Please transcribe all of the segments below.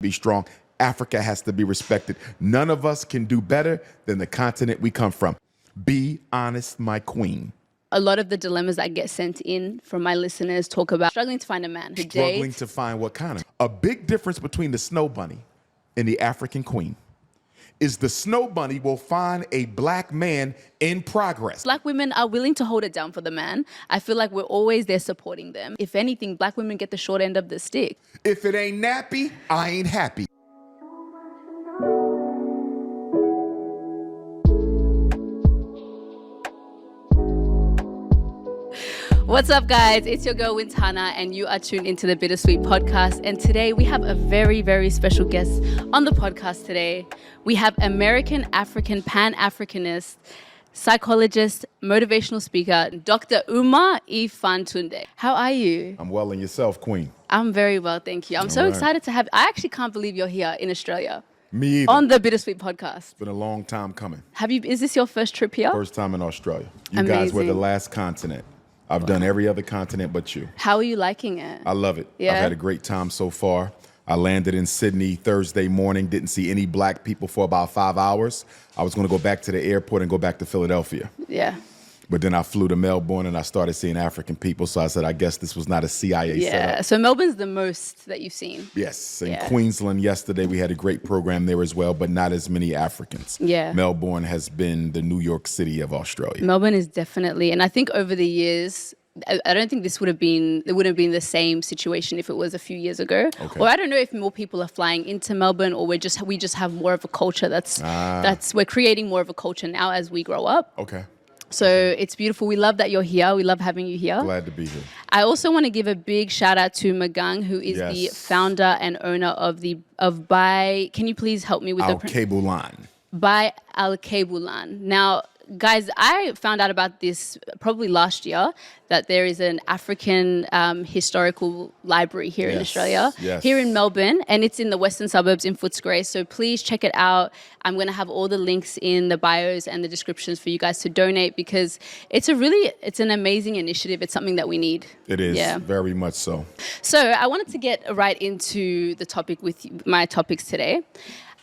be strong. Africa has to be respected. None of us can do better than the continent we come from. Be honest, my queen. A lot of the dilemmas that get sent in from my listeners talk about struggling to find a man who dates. Struggling to find what kind of? A big difference between the snow bunny and the African queen is the snow bunny will find a black man in progress. Black women are willing to hold it down for the man. I feel like we're always there supporting them. If anything, black women get the short end of the stick. If it ain't nappy, I ain't happy. What's up, guys? It's your girl, Wintana, and you are tuned into the Bittersweet Podcast. And today we have a very, very special guest on the podcast today. We have American African Pan-Africanist, psychologist, motivational speaker, Dr. Umar Ifatunde. How are you? I'm well, and yourself, queen? I'm very well, thank you. I'm so excited to have... I actually can't believe you're here in Australia. Me either. On the Bittersweet Podcast. It's been a long time coming. Is this your first trip here? First time in Australia. You Amazing. guys were the last continent. I've done every other continent but you. How are you liking it? I love it. Yeah? I've had a great time so far. I landed in Sydney Thursday morning, didn't see any black people for about 5 hours. I was going to go back to the airport and go back to Philadelphia. Yeah. But then I flew to Melbourne and I started seeing African people. So I said, I guess this was not a CIA setup. Yeah, so Melbourne's the most that you've seen. Yes, in Yeah. Queensland yesterday we had a great program there as well, but not as many Africans. Yeah. Melbourne has been the New York City of Australia. Melbourne is definitely, and I think over the years, I don't think it would have been the same situation if it was a few years ago. Okay. Or I don't know if more people are flying into Melbourne, or we just have more of a culture we're creating more of a culture now as we grow up. Okay. So it's beautiful. We love that you're here. We love having you here. Glad to be here. I also want to give a big shout out to Magang, who is the founder and owner of By. Can you please help me with Al-Kabulan. By Al-Kabulan. Now, guys, I found out about this probably last year, that there is an African historical library here in Australia, here in Melbourne, and it's in the western suburbs in Footscray. So please check it out. I'm going to have all the links in the bios and the descriptions for you guys to donate, because it's an amazing initiative. It's something that we need. It is, very much so. So I wanted to get right into the topic with my topics today.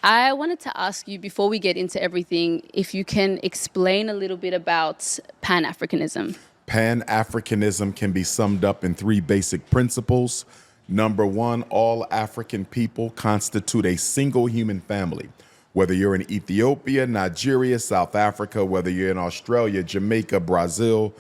I wanted to ask you, before we get into everything, if you can explain a little bit about Pan-Africanism. Pan-Africanism can be summed up in 3 basic principles. Number 1, all African people constitute a single human family. Whether you're in Ethiopia, Nigeria, South Africa, whether you're in Australia, Jamaica, Brazil,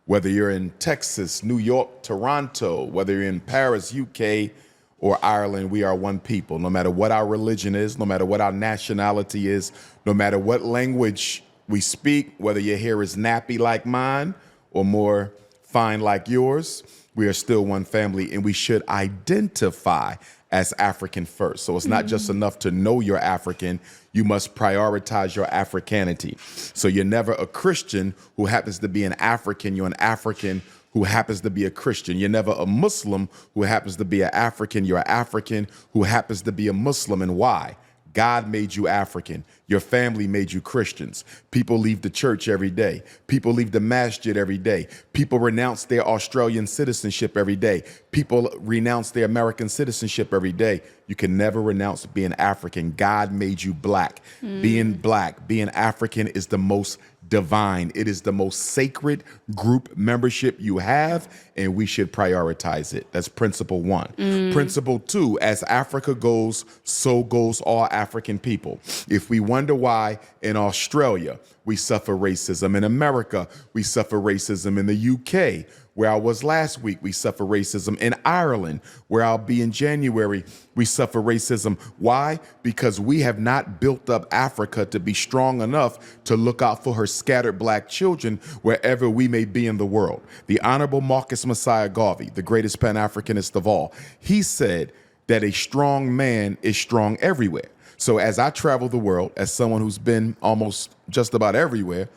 whether you're in Texas, New York, Toronto, whether you're in Paris, UK, or Ireland, we are one people. No matter what our religion is, no matter what our nationality is, no matter what language we speak, whether your hair is nappy like mine or more fine like yours, we are still one family, and we should identify as African first. So it's not just enough to know you're African, you must prioritize your Africanity. So you're never a Christian who happens to be an African, you're an African who happens to be a Christian. You're never a Muslim who happens to be an African. You're an African who happens to be a Muslim. And why? God made you African. Your family made you Christians. People leave the church every day. People leave the masjid every day. People renounce their Australian citizenship every day. People renounce their American citizenship every day. You can never renounce being African. God made you black. Being black, being African is the most divine. It is the most sacred group membership you have, and we should prioritize it. That's principle 1. Principle 2, as Africa goes, so goes all African people. If we wonder why in Australia we suffer racism, in America we suffer racism, in the UK, where I was last week, we suffer racism, in Ireland, where I'll be in January, we suffer racism. Why? Because we have not built up Africa to be strong enough to look out for her scattered black children wherever we may be in the world. The Honorable Marcus Messiah Garvey, the greatest Pan-Africanist of all, he said that a strong man is strong everywhere. So as I travel the world, as someone who's been almost just about everywhere,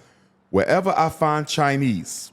wherever I find Chinese,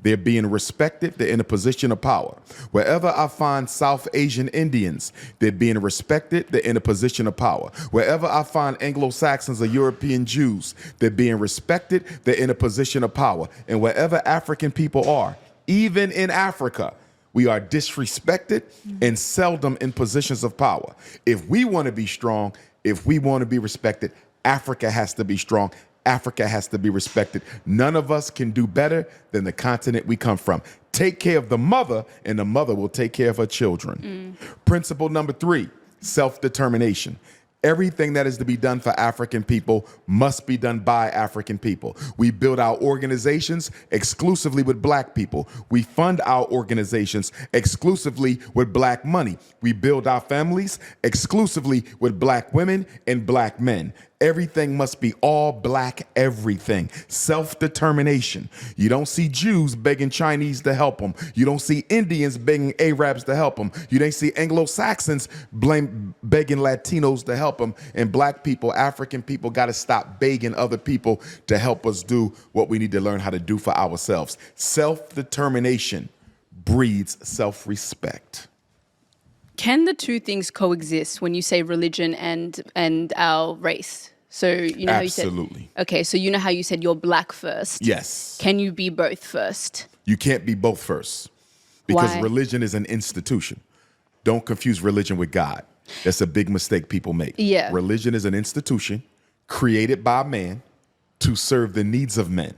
they're being respected. They're in a position of power. Wherever I find South Asian Indians, they're being respected. They're in a position of power. Wherever I find Anglo-Saxons or European Jews, they're being respected. They're in a position of power. And wherever African people are, even in Africa, We are disrespected and seldom in positions of power. If we want to be strong, if we want to be respected, Africa has to be strong. Africa has to be respected. None of us can do better than the continent we come from. Take care of the mother, and the mother will take care of her children. Principle number 3, self-determination. Everything that is to be done for African people must be done by African people. We build our organizations exclusively with black people. We fund our organizations exclusively with black money. We build our families exclusively with black women and black men. Everything must be all black everything. Self-determination. You don't see Jews begging Chinese to help them. You don't see Indians begging Arabs to help them. You don't see Anglo-Saxons begging Latinos to help them. And black people, African people, got to stop begging other people to help us do what we need to learn how to do for ourselves. Self-determination breeds self-respect. Can the two things coexist when you say religion and our race? So you know Absolutely. How you said, okay, so you know how you said you're black first. Yes. Can you be both first? You can't be both first because Why? Religion is an institution. Don't confuse religion with God. That's a big mistake people make. Yeah. Religion is an institution created by man to serve the needs of men.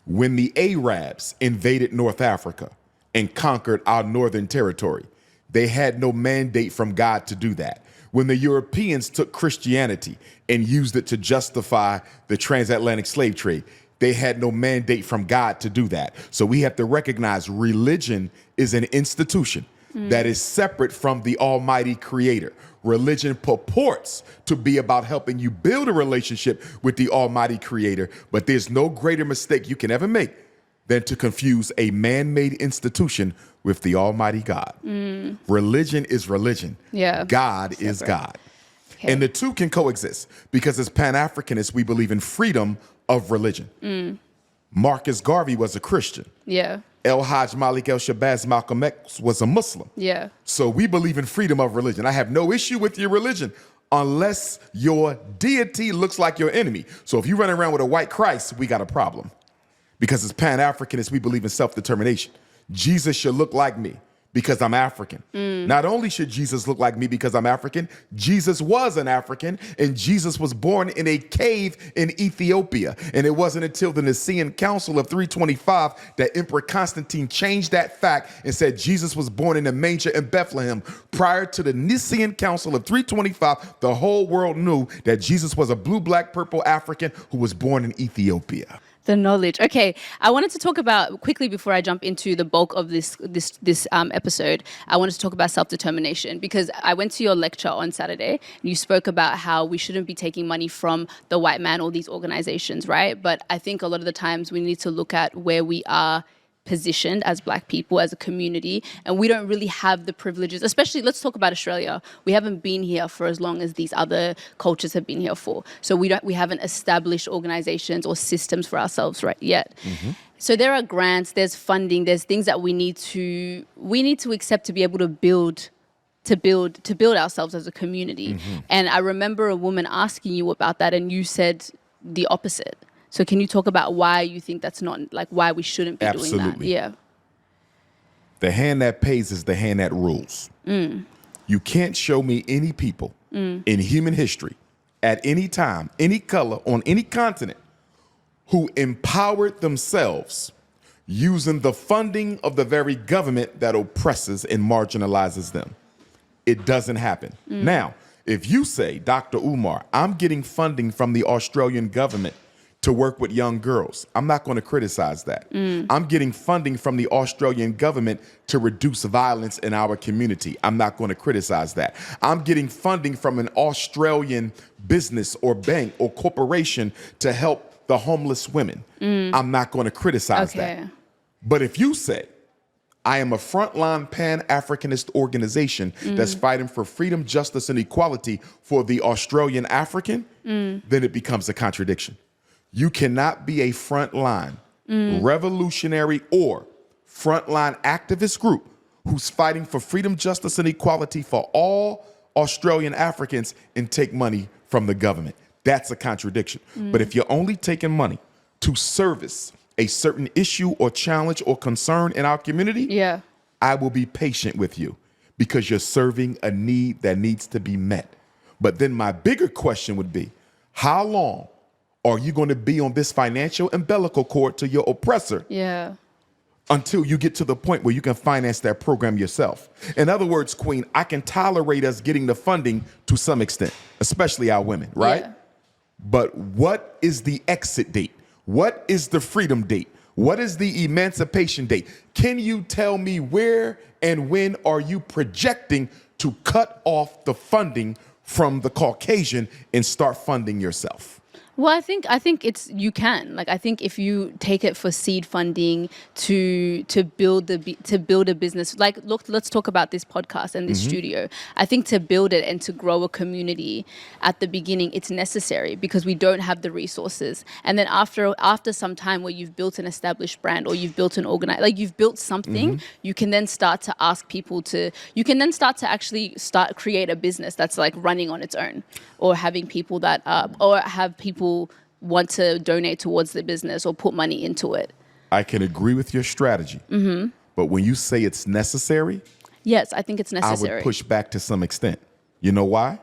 When the Arabs invaded North Africa and conquered our northern territory, they had no mandate from God to do that. When the Europeans took Christianity and used it to justify the transatlantic slave trade, they had no mandate from God to do that. So we have to recognize religion is an institution that is separate from the Almighty Creator. Religion purports to be about helping you build a relationship with the Almighty Creator, but there's no greater mistake you can ever make than to confuse a man-made institution with the Almighty God. Religion is religion. Yeah. God is God. Okay. And the two can coexist because as Pan-Africanists, we believe in freedom of religion. Marcus Garvey was a Christian. Yeah. El Hajj Malik El Shabazz Malcolm X was a Muslim. Yeah. So we believe in freedom of religion. I have no issue with your religion unless your deity looks like your enemy. So if you run around with a white Christ, we got a problem. Because as Pan-Africanists, we believe in self-determination. Jesus should look like me because I'm African. Not only should Jesus look like me because I'm African, Jesus was an African, and Jesus was born in a cave in Ethiopia. And it wasn't until the Nicene Council of 325 that Emperor Constantine changed that fact and said Jesus was born in a manger in Bethlehem. Prior to the Nicene Council of 325, the whole world knew that Jesus was a blue, black, purple African who was born in Ethiopia. The knowledge. Okay, I wanted to talk about quickly before I jump into the bulk of this episode. I wanted to talk about self-determination because I went to your lecture on Saturday and you spoke about how we shouldn't be taking money from the white man or these organizations, right? But I think a lot of the times we need to look at where we are positioned as black people, as a community, and we don't really have the privileges, especially let's talk about Australia. We haven't been here for as long as these other cultures have been here for. So we haven't established organizations or systems for ourselves right yet. So there are grants, there's funding, there's things that we need to accept to be able to build ourselves as a community. And I remember a woman asking you about that and you said the opposite. So can you talk about why you think that's not, like, why we shouldn't be doing that? Absolutely. Yeah. The hand that pays is the hand that rules. You can't show me any people in human history at any time, any color, on any continent who empowered themselves using the funding of the very government that oppresses and marginalizes them. It doesn't happen. Now, if you say, Dr. Umar, I'm getting funding from the Australian government to work with young girls, I'm not going to criticize that. I'm getting funding from the Australian government to reduce violence in our community. I'm not going to criticize that. I'm getting funding from an Australian business or bank or corporation to help the homeless women. I'm not going to criticize that. But if you say, I am a frontline Pan-Africanist organization that's fighting for freedom, justice, and equality for the Australian African, then it becomes a contradiction. You cannot be a frontline revolutionary or frontline activist group who's fighting for freedom, justice, and equality for all Australian Africans and take money from the government. That's a contradiction. But if you're only taking money to service a certain issue or challenge or concern in our community, I will be patient with you because you're serving a need that needs to be met. But then my bigger question would be, how long are you going to be on this financial umbilical cord to your oppressor? Yeah. Until you get to the point where you can finance that program yourself. In other words, Queen, I can tolerate us getting the funding to some extent, especially our women, right? Yeah. But what is the exit date? What is the freedom date? What is the emancipation date? Can you tell me where and when are you projecting to cut off the funding from the Caucasian and start funding yourself? Well, I think you can. Like, I think if you take it for seed funding to build a business, like, look, let's talk about this podcast and this studio. I think to build it and to grow a community at the beginning, it's necessary because we don't have the resources. And then after some time where you've built an established brand or you've built you've built something, you can then start to ask people actually create a business that's like running on its own, or having people that or have people want to donate towards the business or put money into it. I can agree with your strategy, but when you say it's necessary, yes, I think it's necessary. I would push back to some extent. You know why?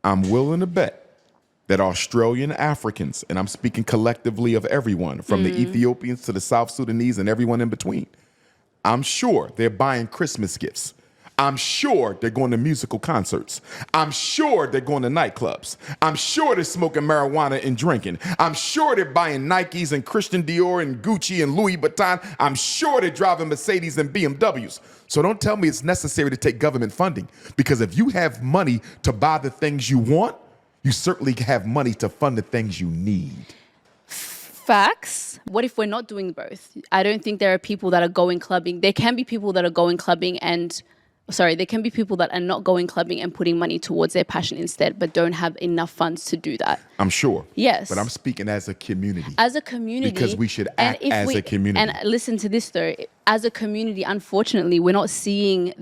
I'm willing to bet that Australian Africans, and I'm speaking collectively of everyone, from the Ethiopians to the South Sudanese and everyone in between, I'm sure they're buying Christmas gifts. I'm sure they're going to musical concerts. I'm sure they're going to nightclubs. I'm sure they're smoking marijuana and drinking. I'm sure they're buying Nikes and Christian Dior and Gucci and Louis Vuitton. I'm sure they're driving Mercedes and BMWs. So don't tell me it's necessary to take government funding, because if you have money to buy the things you want, you certainly have money to fund the things you need. Facts. What if we're not doing both? I don't think there are people that are going clubbing. There can be people that are going clubbing there can be people that are not going clubbing and putting money towards their passion instead, but don't have enough funds to do that. I'm sure. Yes. But I'm speaking as a community. As a community. Because we should act as a community. And listen to this though. As a community, unfortunately, we're not seeing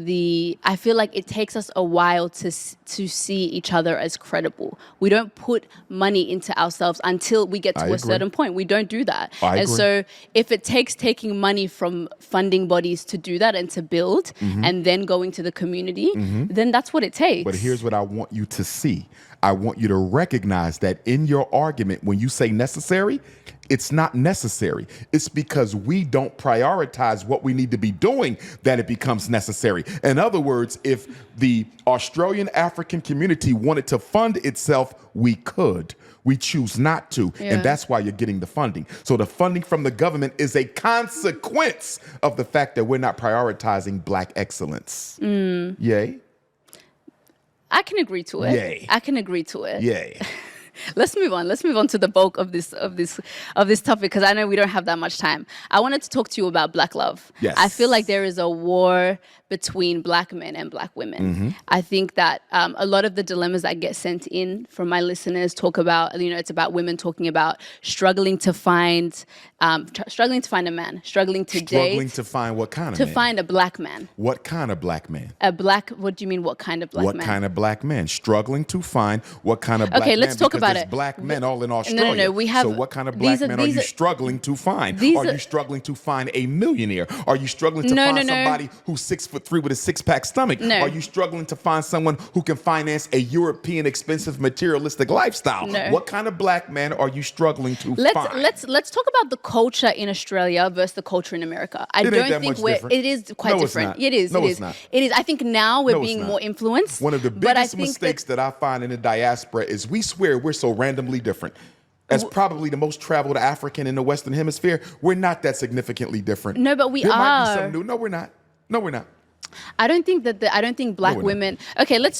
I feel like it takes us a while to see each other as credible. We don't put money into ourselves until we get to a certain point. We don't do that. I agree. So if it takes taking money from funding bodies to do that and to build and then going to the community, then that's what it takes. But here's what I want you to see. I want you to recognize that in your argument, when you say necessary, it's not necessary. It's because we don't prioritize what we need to be doing that it becomes necessary. In other words, if the Australian African community wanted to fund itself, we could. We choose not to. Yeah. And that's why you're getting the funding. So the funding from the government is a consequence of the fact that we're not prioritizing Black excellence. Yay? I can agree to it. Yay. I can agree to it. Yay. Let's move on. Let's move on to the bulk of this topic, because I know we don't have that much time. I wanted to talk to you about Black love. Yes. I feel like there is a war between Black men and Black women. I think that a lot of the dilemmas that get sent in from my listeners talk about, it's about women talking about struggling to find a man, struggling to date. Struggling to find what kind of man? To find a Black man. What kind of Black man? What do you mean, what kind of Black man? What kind of Black man? Struggling to find what kind of Black man? Okay, let's talk about it. Black men all in Australia. No. We have. So what kind of Black men are you struggling to find? Are you struggling to find a millionaire? Are you struggling to find somebody who's 6'3" with a six-pack stomach? No. Are you struggling to find someone who can finance a European expensive materialistic lifestyle? No. What kind of Black man are you struggling to find? Let's talk about the culture in Australia versus the culture in America. I don't think it is quite different. It is. No, it it's is. not. It is. I think now we're being more influenced. One of the biggest mistakes that I find in the diaspora is we swear we're so randomly different. As probably the most traveled African in the Western Hemisphere, we're not that significantly different. No, but we there are. Might be some new. No, we're not. No, we're not. I don't think Black women. Okay, let's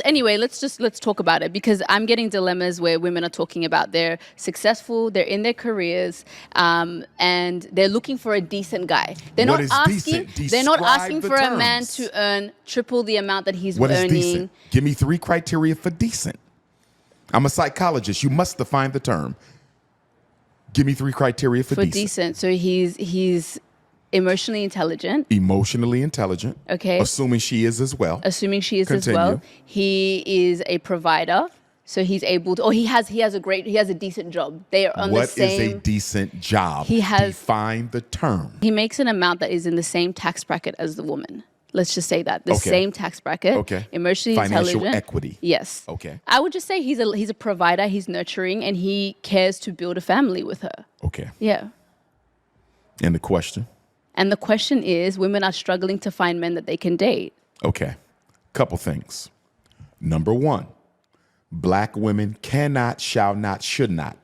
talk about it, because I'm getting dilemmas where women are talking about they're successful, they're in their careers, and they're looking for a decent guy. They're not asking. They're not asking for a man to earn triple the amount that he's earning. What is decent? Give me 3 criteria for decent. I'm a psychologist. You must define the term. Give me 3 criteria for decent. So he's emotionally intelligent. Emotionally intelligent. Okay. Assuming she is as well. Continue. He is a provider. So he's able to, or he has a decent job. They are on the same. What is a decent job? Define the term. He makes an amount that is in the same tax bracket as the woman. Let's just say that. The same tax bracket. Okay. Emotionally Financial intelligent. equity. Yes. Okay. I would just say he's a provider, he's nurturing, and he cares to build a family with her. Okay. Yeah. And the question? And the question is, women are struggling to find men that they can date. Okay. Couple things. Number one, black women cannot, shall not, should not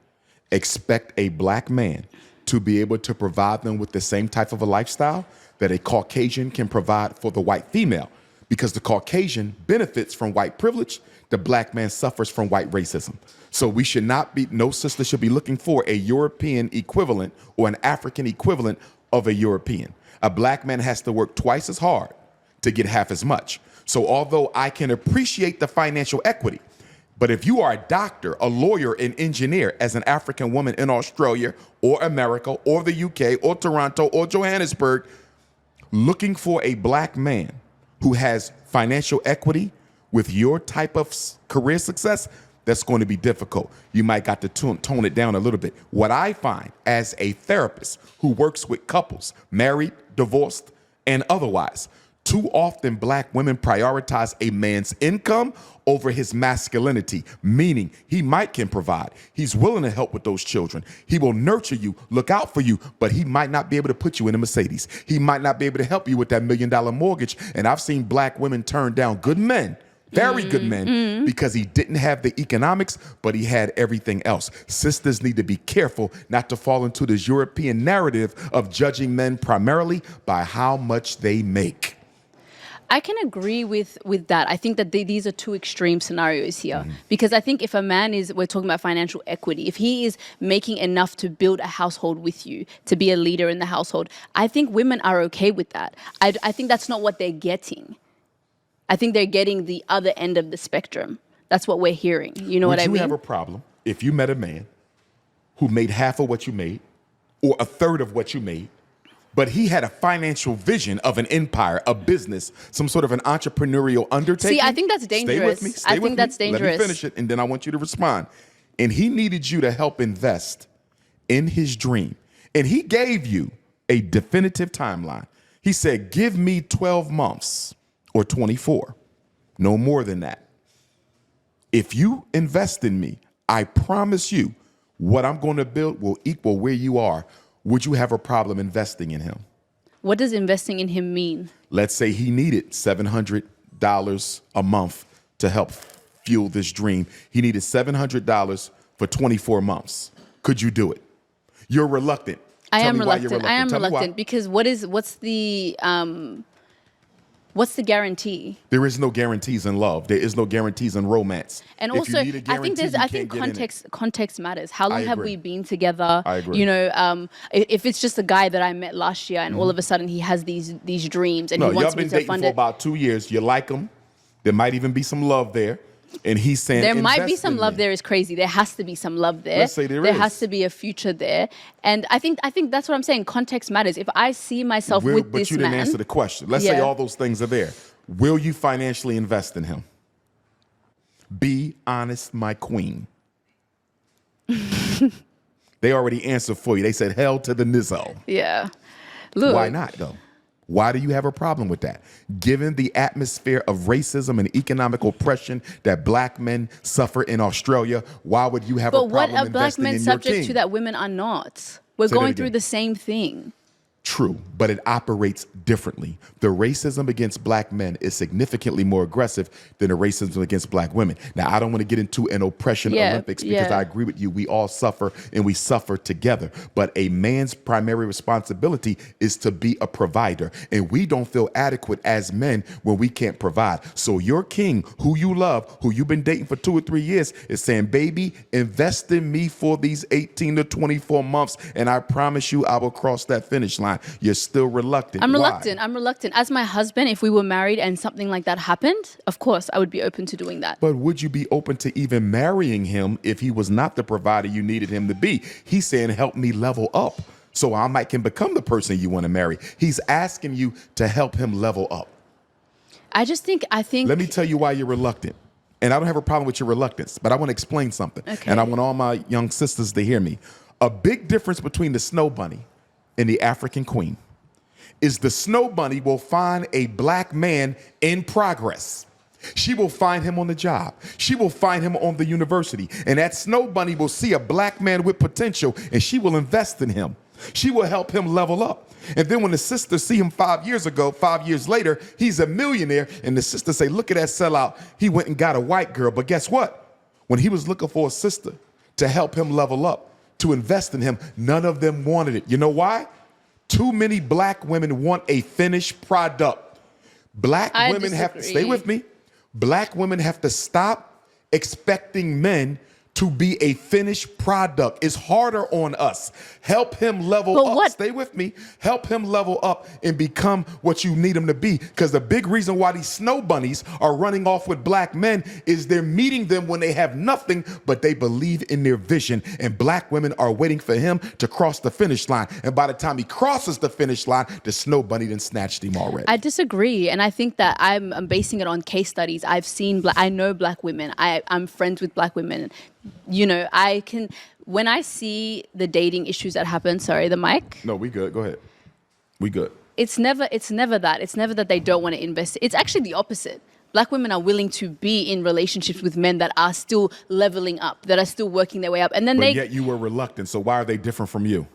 expect a black man to be able to provide them with the same type of a lifestyle that a Caucasian can provide for the white female, because the Caucasian benefits from white privilege, the black man suffers from white racism. So we should not be, no sister should be looking for a European equivalent or an African equivalent of a European. A black man has to work twice as hard to get half as much. So although I can appreciate the financial equity, but if you are a doctor, a lawyer, an engineer as an African woman in Australia or America or the UK or Toronto or Johannesburg, looking for a black man who has financial equity with your type of career success, that's going to be difficult. You might got to tone it down a little bit. What I find as a therapist who works with couples, married, divorced, and otherwise, too often black women prioritize a man's income over his masculinity, meaning he can provide. He's willing to help with those children. He will nurture you, look out for you, but he might not be able to put you in a Mercedes. He might not be able to help you with that $1 million mortgage. And I've seen black women turn down good men, very good men, because he didn't have the economics, but he had everything else. Sisters need to be careful not to fall into this European narrative of judging men primarily by how much they make. I can agree with that. I think that these are two extreme scenarios here. Because I think if a man we're talking about financial equity, if he is making enough to build a household with you, to be a leader in the household, I think women are okay with that. I think that's not what they're getting. I think they're getting the other end of the spectrum. That's what we're hearing. You know what I mean? Would you have a problem if you met a man who made half of what you made or a third of what you made, but he had a financial vision of an empire, a business, some sort of an entrepreneurial undertaking? See, I think that's dangerous. Stay with me. I think that's dangerous. Let me finish it, and then I want you to respond. And he needed you to help invest in his dream. And he gave you a definitive timeline. He said, give me 12 months or 24, no more than that. If you invest in me, I promise you what I'm going to build will equal where you are. Would you have a problem investing in him? What does investing in him mean? Let's say he needed $700 a month to help fuel this dream. He needed $700 for 24 months. Could you do it? You're reluctant. I am reluctant because what's the guarantee? There is no guarantees in love. There is no guarantees in romance. And also, I think context matters. How long have we been together? I agree. You know, if it's just a guy that I met last year and all of a sudden he has these dreams and he wants me to fund it. Y'all been dating for about 2 years. You like him. There might even be some love there. And he's saying there might be some love there is crazy. There has to be some love there. Let's say there is. Has to be a future there. And I think that's what I'm saying. Context matters. If I see myself with this man. But you didn't answer the question. Let's say all those things are there. Will you financially invest in him? Be honest, my queen. They already answered for you. They said hell to the nizzo. Yeah. Look. Why not, though? Why do you have a problem with that? Given the atmosphere of racism and economic oppression that black men suffer in Australia, why would you have a problem investing in your king? But what are black men subject to that women are not? We're going through the same thing. True, but it operates differently. The racism against black men is significantly more aggressive than the racism against black women. Now, I don't want to get into an oppression Olympics because I agree with you. We all suffer and we suffer together. But a man's primary responsibility is to be a provider. And we don't feel adequate as men when we can't provide. So your king, who you love, who you've been dating for 2 or 3 years, is saying, baby, invest in me for these 18 to 24 months. And I promise you I will cross that finish line. You're still reluctant. I'm reluctant. As my husband, if we were married and something like that happened, of course, I would be open to doing that. But would you be open to even marrying him if he was not the provider you needed him to be? He's saying, help me level up so I can become the person you want to marry. He's asking you to help him level up. I think. Let me tell you why you're reluctant. And I don't have a problem with your reluctance, but I want to explain something. Okay. And I want all my young sisters to hear me. A big difference between the snow bunny and the African queen is the snow bunny will find a black man in progress. She will find him on the job. She will find him on the university. And that snow bunny will see a black man with potential, and she will invest in him. She will help him level up. And then when the sister see him 5 years ago, 5 years later, he's a millionaire, and the sister say, look at that sellout. He went and got a white girl. But guess what? When he was looking for a sister to help him level up, to invest in him, none of them wanted it. You know why? Too many black women want a finished product. Black women have to, stay with me. Black women have to stop expecting men to be a finished product. It's harder on us. Help him level up. Stay with me. Help him level up and become what you need him to be. Because the big reason why these snow bunnies are running off with black men is they're meeting them when they have nothing, but they believe in their vision. And black women are waiting for him to cross the finish line. And by the time he crosses the finish line, the snow bunny done snatched him already. I disagree. And I think that I'm basing it on case studies. I've seen, I know black women. I'm friends with black women. You know, when I see the dating issues that happen, sorry, the mic. No, we good. Go ahead. We good. It's never that. It's never that they don't want to invest. It's actually the opposite. Black women are willing to be in relationships with men that are still leveling up, that are still working their way up. And then yet you were reluctant. So why are they different from you?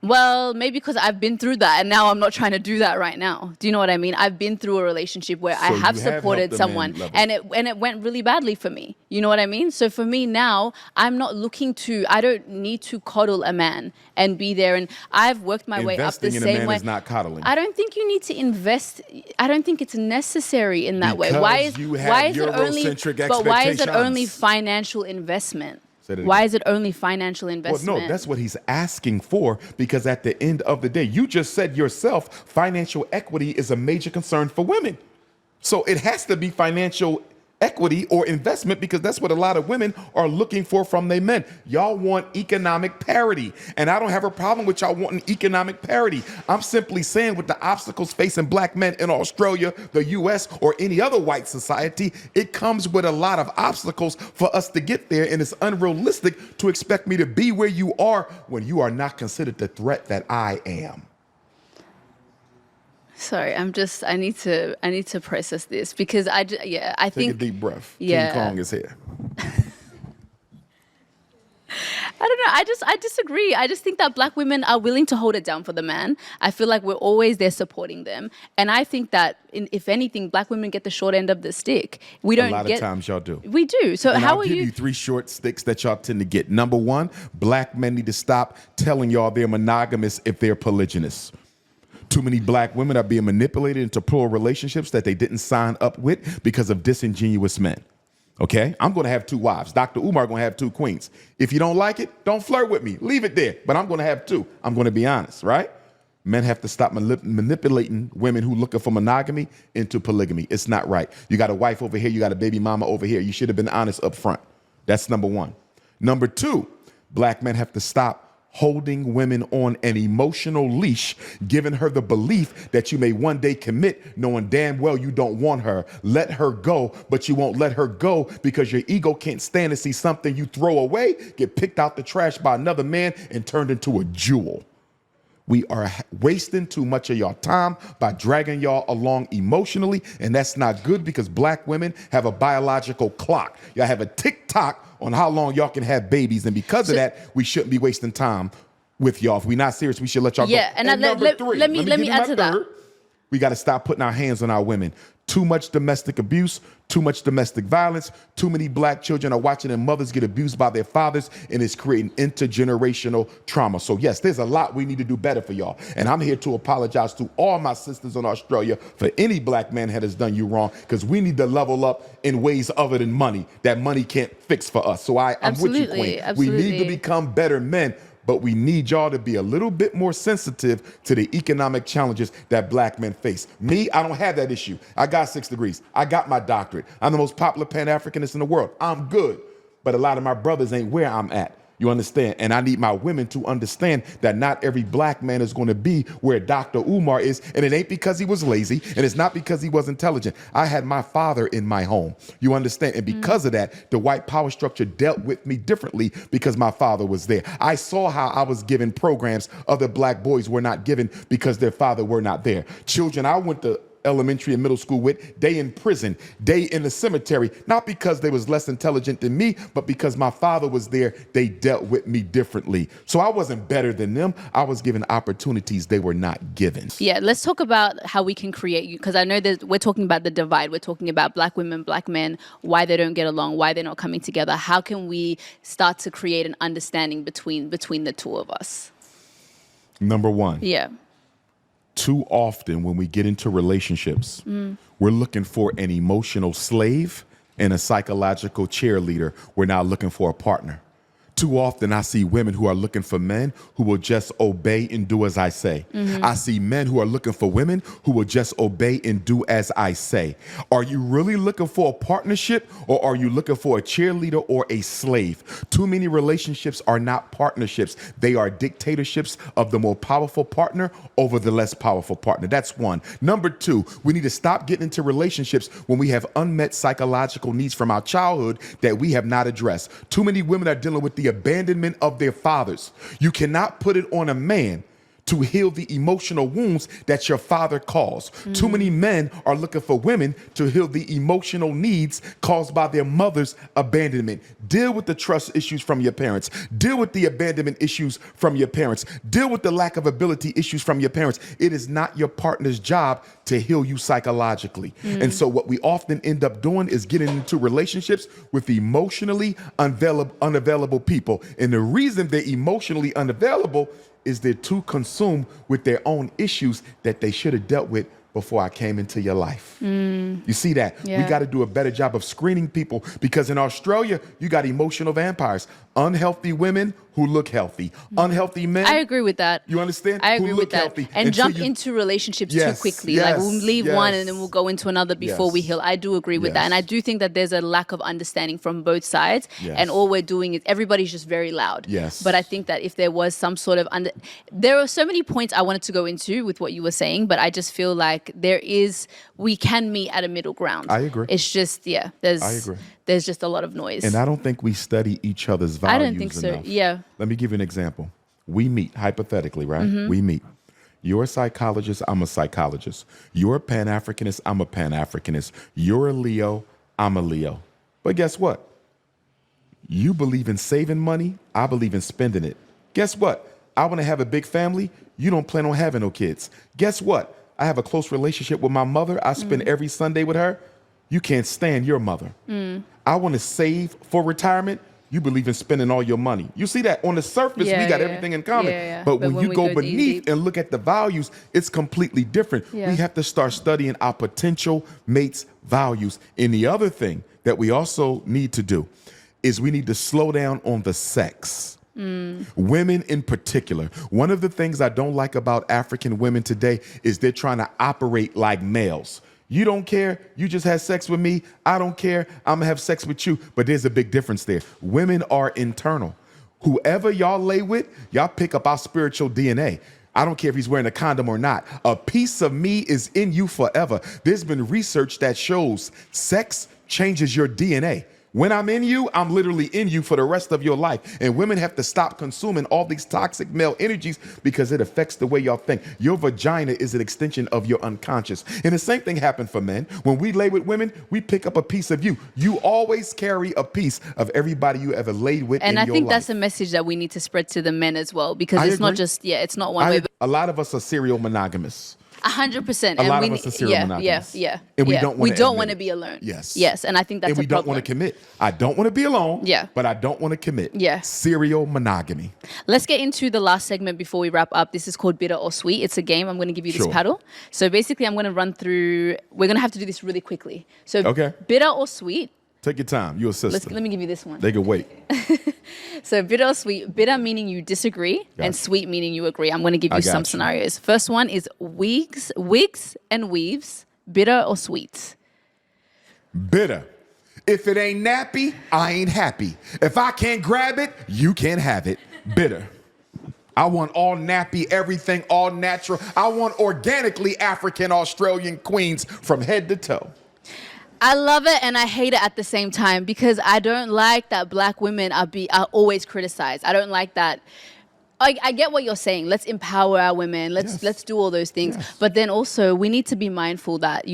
Well, maybe because I've been through that and now I'm not trying to do that right now. Do you know what I mean? I've been through a relationship where I have supported someone and it went really badly for me. You know what I mean? So for me now, I don't need to coddle a man and be there. And I've worked my way up the same way. Investing in a man is not coddling. I don't think you need to invest. I don't think it's necessary in that way. Why is it only financial investment? Why is it only financial investment? Well, no, that's what he's asking for, because at the end of the day, you just said yourself, financial equity is a major concern for women. So it has to be financial equity or investment, because that's what a lot of women are looking for from their men. Y'all want economic parity, and I don't have a problem with y'all wanting economic parity. I'm simply saying, with the obstacles facing black men in Australia, the US, or any other white society, it comes with a lot of obstacles for us to get there, and it's unrealistic to expect me to be where you are when you are not considered the threat that I am. Sorry, I need to process this, because I think. Take a deep breath. Yeah. King Kong is here. I don't know. I disagree. I just think that black women are willing to hold it down for the man. I feel like we're always there supporting them. And I think that, if anything, black women get the short end of the stick. We don't get... A lot of times y'all do. We do. So and how I'll are give you 3 short sticks that y'all tend to get. Number 1, black men need to stop telling y'all they're monogamous if they're polygynous. Too many black women are being manipulated into plural relationships that they didn't sign up with because of disingenuous men. Okay? I'm going to have 2 wives. Dr. Umar going to have 2 queens. If you don't like it, don't flirt with me. Leave it there. But I'm going to have 2. I'm going to be honest, right? Men have to stop manipulating women who looking for monogamy into polygamy. It's not right. You got a wife over here. You got a baby mama over here. You should have been honest up front. That's number 1. Number 2, black men have to stop holding women on an emotional leash, giving her the belief that you may one day commit, knowing damn well you don't want her. Let her go, but you won't let her go because your ego can't stand to see something you throw away get picked out the trash by another man and turned into a jewel. We are wasting too much of y'all time by dragging y'all along emotionally, and that's not good, because black women have a biological clock. Y'all have a tick-tock on how long y'all can have babies, and because of that, we shouldn't be wasting time with y'all. If we're not serious, we should let y'all go. Yeah, and let me add to that. We got to stop putting our hands on our women. Too much domestic abuse, too much domestic violence. Too many black children are watching their mothers get abused by their fathers, and it's creating intergenerational trauma. So yes, there's a lot we need to do better for y'all. And I'm here to apologize to all my sisters in Australia for any black man that has done you wrong, because we need to level up in ways other than money that money can't fix for us. So I'm with you, Queen. Absolutely. We need to become better men, but we need y'all to be a little bit more sensitive to the economic challenges that black men face. Me, I don't have that issue. I got 6 degrees. I got my doctorate. I'm the most popular Pan-Africanist in the world. I'm good. But a lot of my brothers ain't where I'm at. You understand? And I need my women to understand that not every black man is going to be where Dr. Umar is. And it ain't because he was lazy, and it's not because he was intelligent. I had my father in my home. You understand? And because of that, the white power structure dealt with me differently because my father was there. I saw how I was given programs other black boys were not given because their father were not there. Children I went to elementary and middle school with, day in prison, day in the cemetery, not because they was less intelligent than me, but because my father was there, they dealt with me differently. So I wasn't better than them. I was given opportunities they were not given. Yeah, let's talk about how we can create, because I know that we're talking about the divide. We're talking about black women, black men, why they don't get along, why they're not coming together. How can we start to create an understanding between the two of us? Number one. Yeah. Too often when we get into relationships, we're looking for an emotional slave and a psychological cheerleader. We're not looking for a partner. Too often I see women who are looking for men who will just obey and do as I say. I see men who are looking for women who will just obey and do as I say. Are you really looking for a partnership, or are you looking for a cheerleader or a slave? Too many relationships are not partnerships. They are dictatorships of the more powerful partner over the less powerful partner. That's one. Number two, we need to stop getting into relationships when we have unmet psychological needs from our childhood that we have not addressed. Too many women are dealing with the abandonment of their fathers. You cannot put it on a man to heal the emotional wounds that your father caused. Too many men are looking for women to heal the emotional needs caused by their mother's abandonment. Deal with the trust issues from your parents. Deal with the abandonment issues from your parents. Deal with the lack of ability issues from your parents. It is not your partner's job to heal you psychologically. And so what we often end up doing is getting into relationships with emotionally unavailable people. And the reason they're emotionally unavailable is they're too consumed with their own issues that they should have dealt with before I came into your life. You see that? Yeah. We got to do a better job of screening people, because in Australia, you got emotional vampires, unhealthy women who look healthy, unhealthy men. I agree with that. You understand? I agree who with look that. healthy. And jump into relationships too quickly. Like we'll leave one and then we'll go into another before we heal. I do agree with that. And I do think that there's a lack of understanding from both sides. And all we're doing is everybody's just very loud. But I think that if there was some sort of there are so many points I wanted to go into with what you were saying, but I just feel like we can meet at a middle ground. I agree. It's just, I agree. There's just a lot of noise. And I don't think we study each other's values I don't think so. enough. Yeah. Let me give you an example. We meet, hypothetically, right? We meet. You're a psychologist, I'm a psychologist. You're a Pan-Africanist, I'm a Pan-Africanist. You're a Leo, I'm a Leo. But guess what? You believe in saving money, I believe in spending it. Guess what? I want to have a big family, you don't plan on having no kids. Guess what? I have a close relationship with my mother, I spend every Sunday with her. You can't stand your mother. I want to save for retirement. You believe in spending all your money. You see that on the surface, we got everything in common. But when you go beneath and look at the values, it's completely different. We have to start studying our potential mates' values. And the other thing that we also need to do is we need to slow down on the sex. Women in particular. One of the things I don't like about African women today is they're trying to operate like males. You don't care. You just had sex with me. I don't care. I'm going to have sex with you. But there's a big difference there. Women are internal. Whoever y'all lay with, y'all pick up our spiritual DNA. I don't care if he's wearing a condom or not. A piece of me is in you forever. There's been research that shows sex changes your DNA. When I'm in you, I'm literally in you for the rest of your life. And women have to stop consuming all these toxic male energies because it affects the way y'all think. Your vagina is an extension of your unconscious. And the same thing happened for men. When we lay with women, we pick up a piece of you. You always carry a piece of everybody you ever laid with in your life. And I think that's a message that we need to spread to the men as well, because it's not just, it's not one way. A lot of us are serial monogamous. 100%. A lot of us are serial monogamous. And we don't want to be alone. Yes. And I think that's a problem. And we don't want to commit. I don't want to be alone. But I don't want to commit. Serial monogamy. Let's get into the last segment before we wrap up. This is called Bitter or Sweet. It's a game. I'm going to give you this paddle. So basically, I'm going to run through. We're going to have to do this really quickly. So bitter or sweet. Take your time. You're a sister. Let me give you this one. They can wait. So bitter or sweet. Bitter meaning you disagree, and sweet meaning you agree. I'm going to give you some scenarios. First one is wigs and weaves. Bitter or sweet? Bitter. If it ain't nappy, I ain't happy. If I can't grab it, you can't have it. Bitter. I want all nappy, everything, all natural. I want organically African Australian queens from head to toe. I love it and I hate it at the same time because I don't like that black women are always criticized. I don't like that. I get what you're saying. Let's empower our women. Let's do all those things. Yes. But then also we need to be mindful that,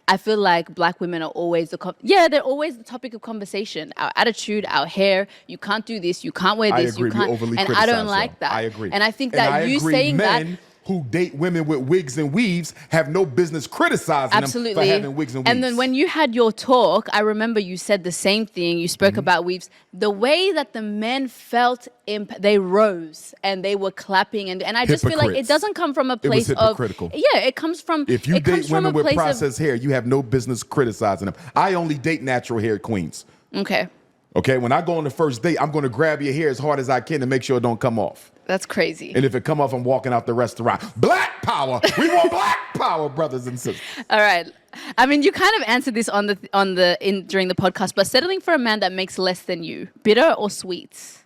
I feel like black women are always they're always the topic of conversation. Our attitude, our hair, you can't do this, you can't wear this, I agree. you can't. And I don't like that. I agree. And I think that you saying that who date women with wigs and weaves have no business criticizing them for having wigs and weaves. And then when you had your talk, I remember you said the same thing. You spoke about weaves. The way that the men felt, they rose and they were clapping. And I just feel like it doesn't come from a place of... it comes from... If you date women with processed hair, you have no business criticizing them. I only date natural hair queens. Okay, when I go on the first date, I'm going to grab your hair as hard as I can to make sure it don't come off. That's crazy. And if it come off, I'm walking out the restaurant. Black power. We want black power, brothers and sisters. All right. I mean, you kind of answered this during the podcast, but settling for a man that makes less than you, bitter or sweet?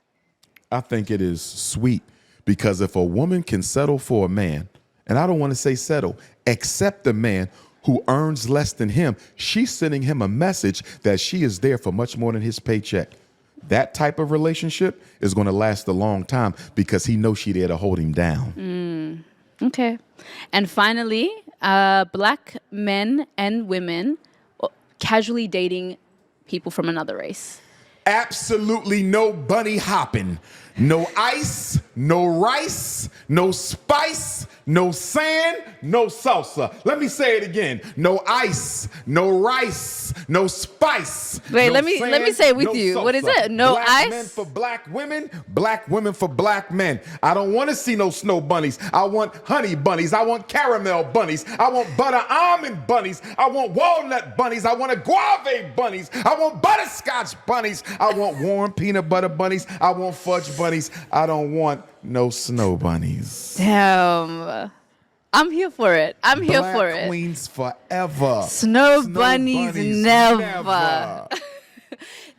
I think it is sweet because if a woman can settle for a man, and I don't want to say settle, accept a man who earns less than him, she's sending him a message that she is there for much more than his paycheck. That type of relationship is going to last a long time because he knows she's there to hold him down. Okay. And finally, black men and women casually dating people from another race. Absolutely no bunny hopping. No ice, no rice, no spice, no sand, no salsa. Let me say it again. No ice, no rice, no spice. Wait, let me say it with you. Salsa. What is it? No black ice? Men for black women for black men. I don't want to see no snow bunnies. I want honey bunnies. I want caramel bunnies. I want butter almond bunnies. I want walnut bunnies. I want guava bunnies. I want butterscotch bunnies. I want warm peanut butter bunnies. I want fudge bunnies. I don't want no snow bunnies. Damn. I'm here for it. I'm here for it. Black queens forever. Snow bunnies never.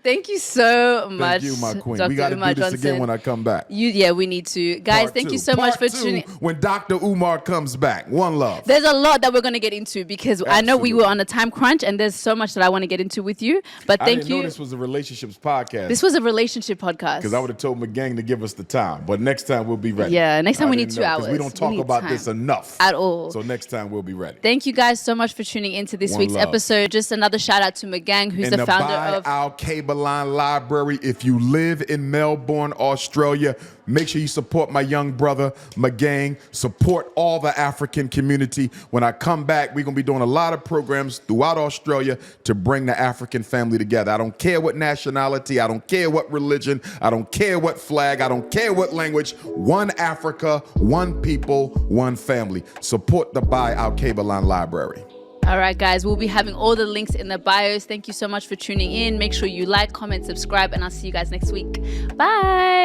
Thank you so much. Thank you, my queen. Dr. We got to do this again when I come back. We need to. Guys, thank you so much for tuning in. When Dr. Umar comes back. One love. There's a lot that we're going to get into because I know we were on a time crunch and there's so much that I want to get into with you. But thank you. I didn't know this was a relationships podcast. This was a relationship podcast. Because I would have told McGang to give us the time. But next time we'll be ready. Yeah, next time we need 2 hours. Because we don't talk about this enough. At all. So next time we'll be ready. Thank you guys so much for tuning into this week's episode. Just another shout out to McGang, who's the founder of Al Cabeline Library. If you live in Melbourne, Australia, make sure you support my young brother, McGang. Support all the African community. When I come back, we're going to be doing a lot of programs throughout Australia to bring the African family together. I don't care what nationality. I don't care what religion. I don't care what flag. I don't care what language. One Africa, one people, one family. Support the Al Cabeline Library. All right, guys, we'll be having all the links in the bios. Thank you so much for tuning in. Make sure you like, comment, subscribe, and I'll see you guys next week. Bye.